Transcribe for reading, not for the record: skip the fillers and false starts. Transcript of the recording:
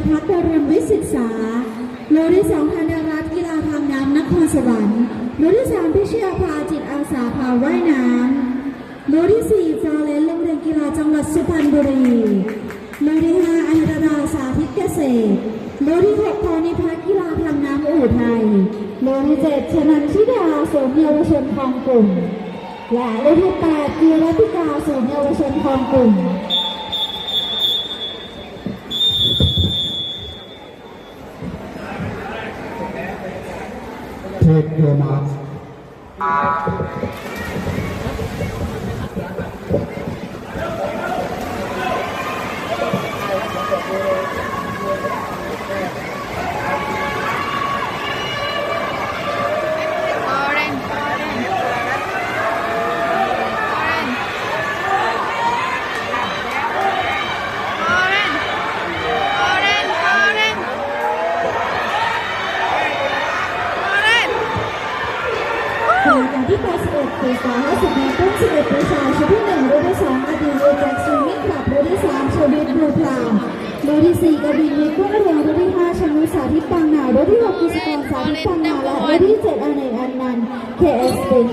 พัฒน์ดรวิศึกษาโลที่2ธัญรัตน์กีฬาทางน้ำนครสวรรค์โลที่3พิชยาภาจิตอาสาพาว่ายน้ำโลที่4ฟลอเรนซ์โรงเรียนกีฬาจังหวัดสุพรรณบุรีโลที่5อัญราสาธิตเกษตรโลที่6พรณิพัฒน์กีฬาทางน้ำอู่ไทยโลที่7ชนันชิดาศูนย์เยาวชนคลองกลุ่มและโลที่8กีรติกาศูนย์เยาวชนคลองกลุ่มTake your marks.ที่81ปี50เมตรต้น11ปีชายชุดที่1รุ่นที่2อดีตแจ็คสวิงคลับรุ่นที่3ชวิตบลูพลามรุ่นที่4กบินวิกุ้งเรืองรุ่นที่5ชนุสาธิตปังนารุ่นที่6กิจกรสาธิตปังนาและรุ่นที่7อเนกอันนันท์ KS สปิน